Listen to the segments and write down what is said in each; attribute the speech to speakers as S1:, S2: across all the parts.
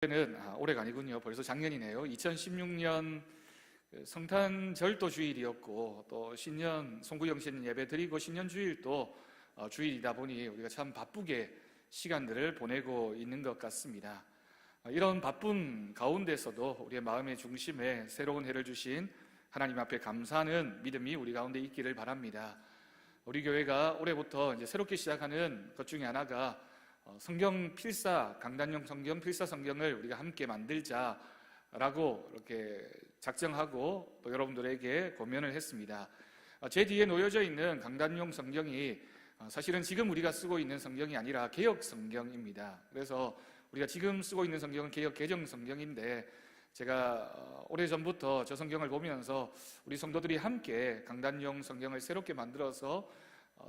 S1: 올해가 아니군요. 벌써 작년이네요. 2016년 성탄 절도 주일이었고 또 신년 송구영신 예배 드리고 신년 주일도 주일이다 보니 우리가 참 바쁘게 시간들을 보내고 있는 것 같습니다. 이런 바쁜 가운데서도 우리의 마음의 중심에 새로운 해를 주신 하나님 앞에 감사하는 믿음이 우리 가운데 있기를 바랍니다. 우리 교회가 올해부터 이제 새롭게 시작하는 것 중에 하나가 성경 필사, 강단용 성경 필사 성경을 우리가 함께 만들자라고 이렇게 작정하고 또 여러분들에게 권면을 했습니다. 제 뒤에 놓여져 있는 강단용 성경이 사실은 지금 우리가 쓰고 있는 성경이 아니라 개역 성경입니다. 그래서 우리가 지금 쓰고 있는 성경은 개역 개정 성경인데 제가 오래전부터 저 성경을 보면서 우리 성도들이 함께 강단용 성경을 새롭게 만들어서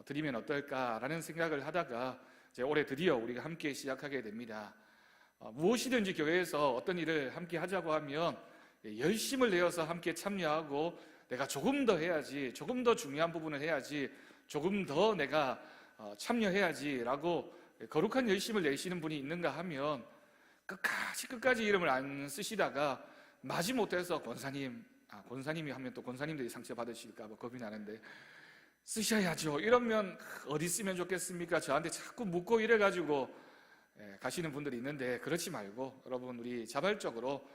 S1: 드리면 어떨까라는 생각을 하다가 이제 올해 드디어 우리가 함께 시작하게 됩니다. 무엇이든지 교회에서 어떤 일을 함께 하자고 하면 열심을 내어서 함께 참여하고 내가 조금 더 해야지, 조금 더 중요한 부분을 해야지, 조금 더 내가 참여해야지 라고 거룩한 열심을 내시는 분이 있는가 하면 끝까지 이름을 안 쓰시다가 마지못해서 권사님이 하면 또 권사님들이 상처받으실까 봐 겁이 나는데 쓰셔야죠. 이러면 어디 쓰면 좋겠습니까? 저한테 자꾸 묻고 이래가지고 가시는 분들이 있는데 그렇지 말고 여러분 우리 자발적으로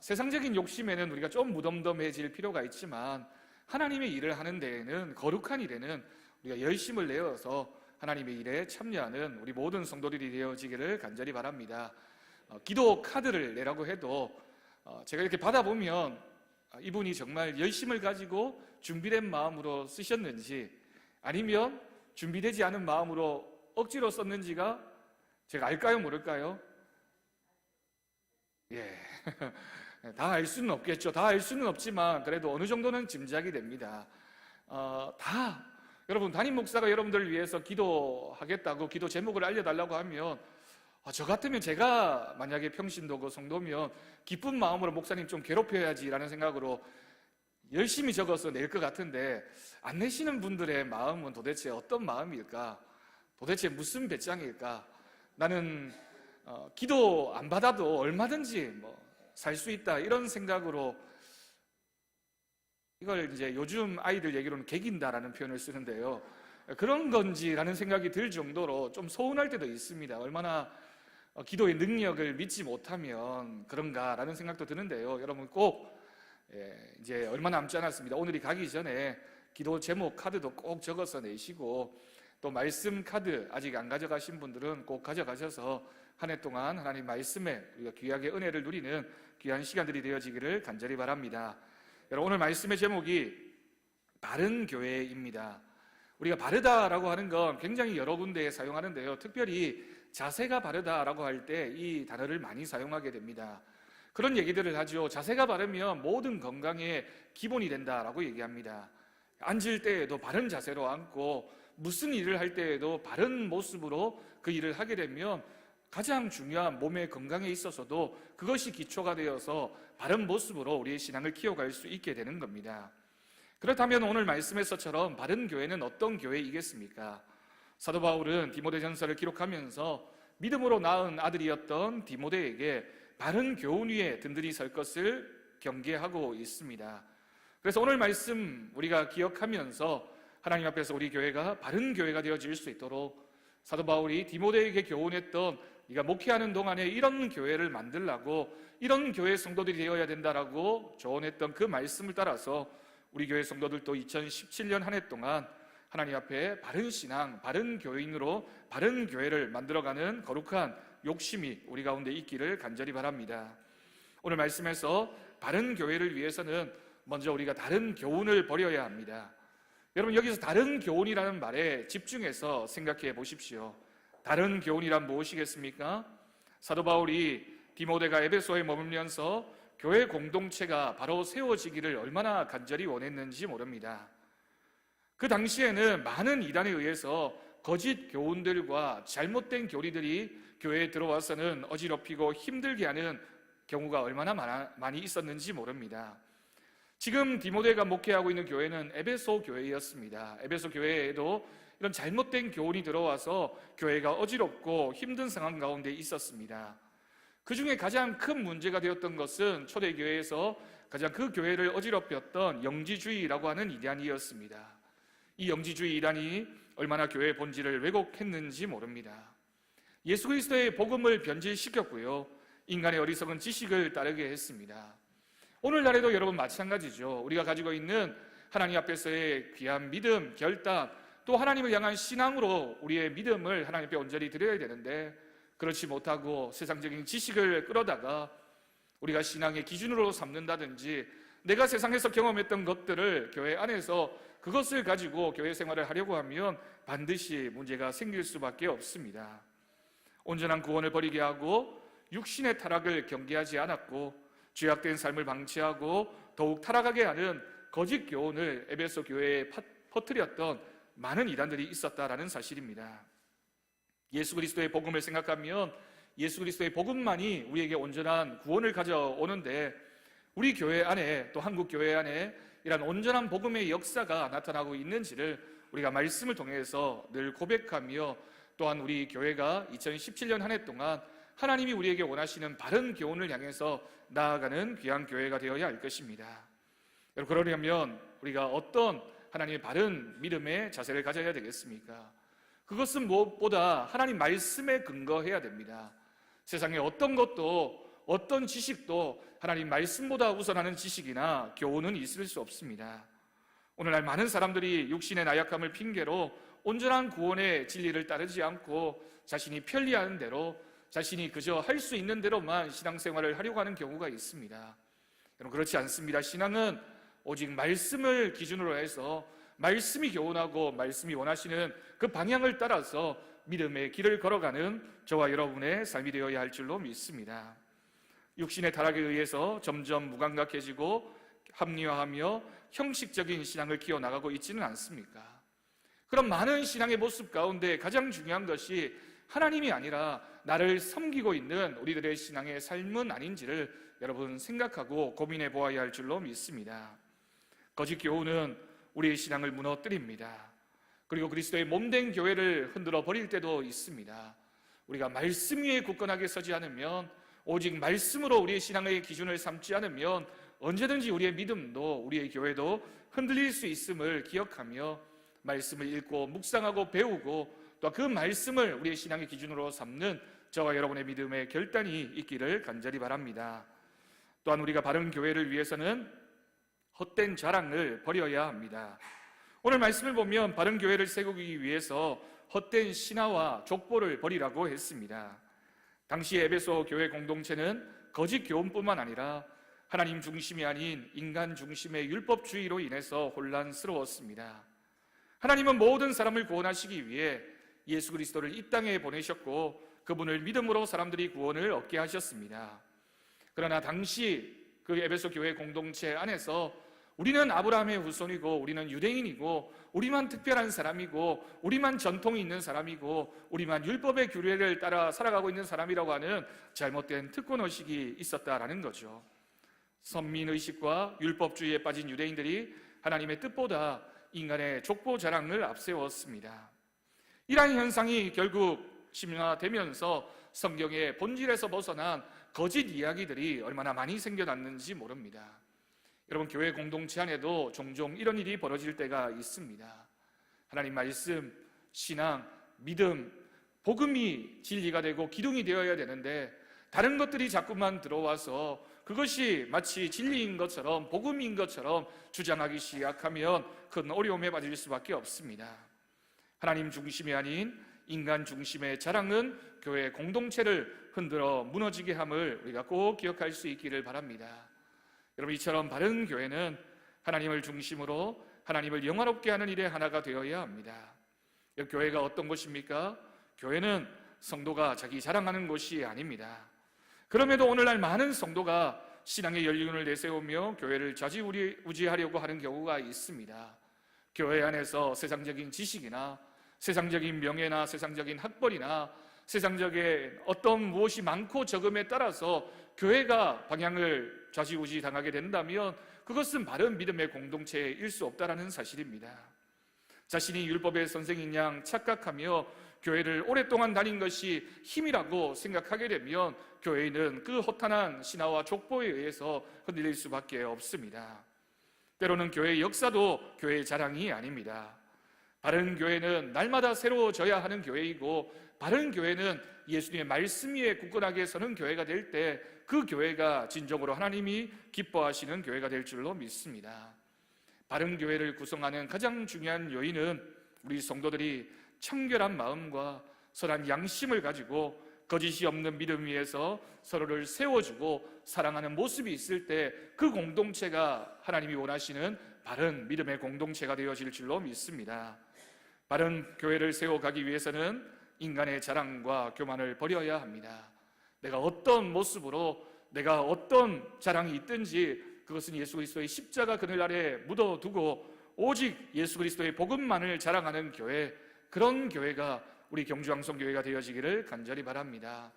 S1: 세상적인 욕심에는 우리가 좀 무덤덤해질 필요가 있지만 하나님의 일을 하는 데에는 거룩한 일에는 우리가 열심을 내어서 하나님의 일에 참여하는 우리 모든 성도들이 되어지기를 간절히 바랍니다. 기도 카드를 내라고 해도 제가 이렇게 받아보면 이분이 정말 열심을 가지고 준비된 마음으로 쓰셨는지 아니면 준비되지 않은 마음으로 억지로 썼는지가 제가 알까요? 모를까요? 다 알 수는 없겠죠. 다 알 수는 없지만 그래도 어느 정도는 짐작이 됩니다. 여러분 담임 목사가 여러분들을 위해서 기도하겠다고 기도 제목을 알려달라고 하면 저 같으면 제가 만약에 평신도고 성도면 기쁜 마음으로 목사님 좀 괴롭혀야지라는 생각으로 열심히 적어서 낼 것 같은데 안 내시는 분들의 마음은 도대체 어떤 마음일까? 도대체 무슨 배짱일까? 나는 기도 안 받아도 얼마든지 살 수 있다 이런 생각으로 이걸 이제 요즘 아이들 얘기로는 개긴다라는 표현을 쓰는데요. 그런 건지라는 생각이 들 정도로 좀 서운할 때도 있습니다. 얼마나 기도의 능력을 믿지 못하면 그런가라는 생각도 드는데요. 여러분 꼭 이제 얼마 남지 않았습니다. 오늘이 가기 전에 기도 제목 카드도 꼭 적어서 내시고 또 말씀 카드 아직 안 가져가신 분들은 꼭 가져가셔서 한 해 동안 하나님 말씀에 우리가 귀하게 은혜를 누리는 귀한 시간들이 되어지기를 간절히 바랍니다. 여러분 오늘 말씀의 제목이 바른 교회입니다. 우리가 바르다라고 하는 건 굉장히 여러 군데에 사용하는데요. 특별히 자세가 바르다라고 할 때 이 단어를 많이 사용하게 됩니다. 그런 얘기들을 하죠. 자세가 바르면 모든 건강의 기본이 된다라고 얘기합니다. 앉을 때에도 바른 자세로 앉고 무슨 일을 할 때에도 바른 모습으로 그 일을 하게 되면 가장 중요한 몸의 건강에 있어서도 그것이 기초가 되어서 바른 모습으로 우리의 신앙을 키워갈 수 있게 되는 겁니다. 그렇다면 오늘 말씀에서처럼 바른 교회는 어떤 교회이겠습니까? 사도 바울은 디모데전서를 기록하면서 믿음으로 낳은 아들이었던 디모데에게 바른 교훈 위에 든든히 설 것을 경계하고 있습니다. 그래서 오늘 말씀 우리가 기억하면서 하나님 앞에서 우리 교회가 바른 교회가 되어질 수 있도록 사도 바울이 디모데에게 교훈했던 네가 목회하는 동안에 이런 교회를 만들라고 이런 교회 성도들이 되어야 된다라고 조언했던 그 말씀을 따라서 우리 교회 성도들도 2017년 한 해 동안 하나님 앞에 바른 신앙, 바른 교인으로 바른 교회를 만들어가는 거룩한 욕심이 우리 가운데 있기를 간절히 바랍니다. 오늘 말씀에서 바른 교회를 위해서는 먼저 우리가 다른 교훈을 버려야 합니다. 여러분 여기서 다른 교훈이라는 말에 집중해서 생각해 보십시오. 다른 교훈이란 무엇이겠습니까? 사도 바울이 디모데가 에베소에 머물면서 교회 공동체가 바로 세워지기를 얼마나 간절히 원했는지 모릅니다. 그 당시에는 많은 이단에 의해서 거짓 교훈들과 잘못된 교리들이 교회에 들어와서는 어지럽히고 힘들게 하는 경우가 얼마나 많이 있었는지 모릅니다. 지금 디모데가 목회하고 있는 교회는 에베소 교회였습니다. 에베소 교회에도 이런 잘못된 교훈이 들어와서 교회가 어지럽고 힘든 상황 가운데 있었습니다. 그 중에 가장 큰 문제가 되었던 것은 초대교회에서 가장 그 교회를 어지럽혔던 영지주의라고 하는 이단이었습니다. 이 영지주의 이단이 얼마나 교회의 본질을 왜곡했는지 모릅니다. 예수 그리스도의 복음을 변질시켰고요, 인간의 어리석은 지식을 따르게 했습니다. 오늘날에도 여러분 마찬가지죠. 우리가 가지고 있는 하나님 앞에서의 귀한 믿음, 결단, 또 하나님을 향한 신앙으로 우리의 믿음을 하나님 앞에 온전히 드려야 되는데, 그렇지 못하고 세상적인 지식을 끌어다가 우리가 신앙의 기준으로 삼는다든지, 내가 세상에서 경험했던 것들을 교회 안에서 그것을 가지고 교회 생활을 하려고 하면 반드시 문제가 생길 수밖에 없습니다. 온전한 구원을 버리게 하고 육신의 타락을 경계하지 않았고 죄악된 삶을 방치하고 더욱 타락하게 하는 거짓 교훈을 에베소 교회에 퍼뜨렸던 많은 이단들이 있었다라는 사실입니다. 예수 그리스도의 복음을 생각하면 예수 그리스도의 복음만이 우리에게 온전한 구원을 가져오는데, 우리 교회 안에, 또 한국 교회 안에 이런 온전한 복음의 역사가 나타나고 있는지를 우리가 말씀을 통해서 늘 고백하며, 또한 우리 교회가 2017년 한 해 동안 하나님이 우리에게 원하시는 바른 교훈을 향해서 나아가는 귀한 교회가 되어야 할 것입니다. 그러려면 우리가 어떤 하나님의 바른 믿음의 자세를 가져야 되겠습니까? 그것은 무엇보다 하나님 말씀에 근거해야 됩니다. 세상에 어떤 것도, 어떤 지식도 하나님 말씀보다 우선하는 지식이나 교훈은 있을 수 없습니다. 오늘날 많은 사람들이 육신의 나약함을 핑계로 온전한 구원의 진리를 따르지 않고 자신이 편리한 대로, 자신이 그저 할 수 있는 대로만 신앙생활을 하려고 하는 경우가 있습니다. 여러분, 그렇지 않습니다. 신앙은 오직 말씀을 기준으로 해서 말씀이 교훈하고 말씀이 원하시는 그 방향을 따라서 믿음의 길을 걸어가는 저와 여러분의 삶이 되어야 할 줄로 믿습니다. 육신의 타락에 의해서 점점 무감각해지고 합리화하며 형식적인 신앙을 키워나가고 있지는 않습니까? 그런 많은 신앙의 모습 가운데 가장 중요한 것이 하나님이 아니라 나를 섬기고 있는 우리들의 신앙의 삶은 아닌지를 여러분 생각하고 고민해 보아야 할 줄로 믿습니다. 거짓 교훈은 우리의 신앙을 무너뜨립니다. 그리고 그리스도의 몸된 교회를 흔들어 버릴 때도 있습니다. 우리가 말씀 위에 굳건하게 서지 않으면, 오직 말씀으로 우리의 신앙의 기준을 삼지 않으면 언제든지 우리의 믿음도, 우리의 교회도 흔들릴 수 있음을 기억하며 말씀을 읽고 묵상하고 배우고 또 그 말씀을 우리의 신앙의 기준으로 삼는 저와 여러분의 믿음의 결단이 있기를 간절히 바랍니다. 또한 우리가 바른 교회를 위해서는 헛된 자랑을 버려야 합니다. 오늘 말씀을 보면 바른 교회를 세우기 위해서 헛된 신화와 족보를 버리라고 했습니다. 당시 에베소 교회 공동체는 거짓 교훈뿐만 아니라 하나님 중심이 아닌 인간 중심의 율법주의로 인해서 혼란스러웠습니다. 하나님은 모든 사람을 구원하시기 위해 예수 그리스도를 이 땅에 보내셨고 그분을 믿음으로 사람들이 구원을 얻게 하셨습니다. 그러나 당시 그 에베소 교회 공동체 안에서 우리는 아브라함의 후손이고 우리는 유대인이고 우리만 특별한 사람이고 우리만 전통이 있는 사람이고 우리만 율법의 규례를 따라 살아가고 있는 사람이라고 하는 잘못된 특권의식이 있었다라는 거죠. 선민의식과 율법주의에 빠진 유대인들이 하나님의 뜻보다 인간의 족보 자랑을 앞세웠습니다. 이러한 현상이 결국 심화되면서 성경의 본질에서 벗어난 거짓 이야기들이 얼마나 많이 생겨났는지 모릅니다. 여러분, 교회 공동체 안에도 종종 이런 일이 벌어질 때가 있습니다. 하나님 말씀, 신앙, 믿음, 복음이 진리가 되고 기둥이 되어야 되는데 다른 것들이 자꾸만 들어와서 그것이 마치 진리인 것처럼 복음인 것처럼 주장하기 시작하면 큰 어려움에 빠질 수밖에 없습니다. 하나님 중심이 아닌 인간 중심의 자랑은 교회 공동체를 흔들어 무너지게 함을 우리가 꼭 기억할 수 있기를 바랍니다. 여러분, 이처럼 바른 교회는 하나님을 중심으로 하나님을 영화롭게 하는 일의 하나가 되어야 합니다. 교회가 어떤 곳입니까? 교회는 성도가 자기 자랑하는 곳이 아닙니다. 그럼에도 오늘날 많은 성도가 신앙의 연륜을 내세우며 교회를 좌지우지하려고 하는 경우가 있습니다. 교회 안에서 세상적인 지식이나 세상적인 명예나 세상적인 학벌이나 세상적인 어떤 무엇이 많고 적음에 따라서 교회가 방향을 좌지우지 당하게 된다면 그것은 바른 믿음의 공동체일 수 없다는 사실입니다. 자신이 율법의 선생인 양 착각하며 교회를 오랫동안 다닌 것이 힘이라고 생각하게 되면 교회는 그 허탄한 신화와 족보에 의해서 흔들릴 수밖에 없습니다. 때로는 교회의 역사도 교회의 자랑이 아닙니다. 바른 교회는 날마다 새로워져야 하는 교회이고, 바른 교회는 예수님의 말씀 위에 굳건하게 서는 교회가 될 때 그 교회가 진정으로 하나님이 기뻐하시는 교회가 될 줄로 믿습니다. 바른 교회를 구성하는 가장 중요한 요인은 우리 성도들이 청결한 마음과 선한 양심을 가지고 거짓이 없는 믿음 위에서 서로를 세워주고 사랑하는 모습이 있을 때 그 공동체가 하나님이 원하시는 바른 믿음의 공동체가 되어질 줄로 믿습니다. 바른 교회를 세워가기 위해서는 인간의 자랑과 교만을 버려야 합니다. 내가 어떤 모습으로, 내가 어떤 자랑이 있든지 그것은 예수 그리스도의 십자가 그늘 아래 묻어두고 오직 예수 그리스도의 복음만을 자랑하는 교회, 그런 교회가 우리 경주왕성교회가 되어지기를 간절히 바랍니다.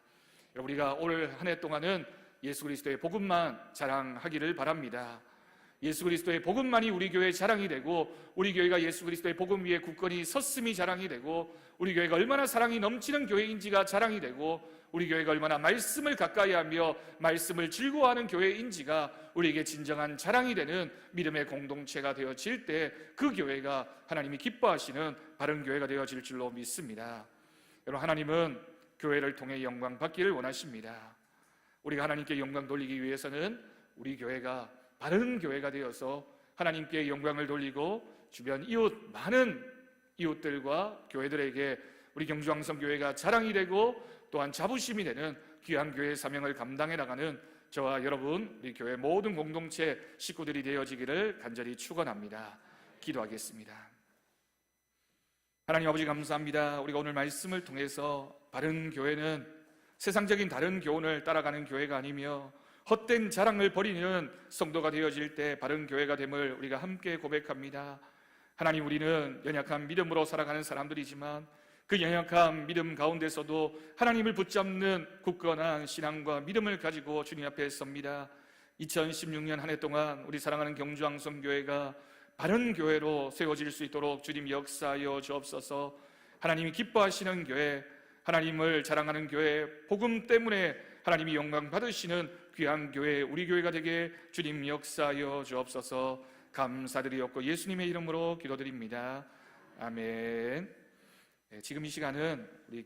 S1: 우리가 올 한 해 동안은 예수 그리스도의 복음만 자랑하기를 바랍니다. 예수 그리스도의 복음만이 우리 교회의 자랑이 되고, 우리 교회가 예수 그리스도의 복음 위에 굳건히 섰음이 자랑이 되고, 우리 교회가 얼마나 사랑이 넘치는 교회인지가 자랑이 되고, 우리 교회가 얼마나 말씀을 가까이하며 말씀을 즐거워하는 교회인지가 우리에게 진정한 자랑이 되는 믿음의 공동체가 되어질 때 그 교회가 하나님이 기뻐하시는 바른 교회가 되어질 줄로 믿습니다. 여러분, 하나님은 교회를 통해 영광 받기를 원하십니다. 우리가 하나님께 영광 돌리기 위해서는 우리 교회가 바른 교회가 되어서 하나님께 영광을 돌리고 주변 이웃, 많은 이웃들과 교회들에게 우리 경주왕성교회가 자랑이 되고 또한 자부심이 되는 귀한 교회의 사명을 감당해 나가는 저와 여러분, 우리 교회 모든 공동체 식구들이 되어지기를 간절히 축원합니다. 기도하겠습니다. 하나님 아버지, 감사합니다. 우리가 오늘 말씀을 통해서 바른 교회는 세상적인 다른 교훈을 따라가는 교회가 아니며 헛된 자랑을 버리는 성도가 되어질 때 바른 교회가 됨을 우리가 함께 고백합니다. 하나님, 우리는 연약한 믿음으로 살아가는 사람들이지만 그 연약한 믿음 가운데서도 하나님을 붙잡는 굳건한 신앙과 믿음을 가지고 주님 앞에 섭니다. 2016년 한 해 동안 우리 사랑하는 경주왕성교회가 바른 교회로 세워질 수 있도록 주님 역사하여 주옵소서. 하나님이 기뻐하시는 교회, 하나님을 자랑하는 교회, 복음 때문에 하나님이 영광 받으시는 귀한 교회, 우리 교회가 되게 주님 역사하여 주옵소서. 감사드리옵고 예수님의 이름으로 기도드립니다. 아멘. 지금 이 시간은 우리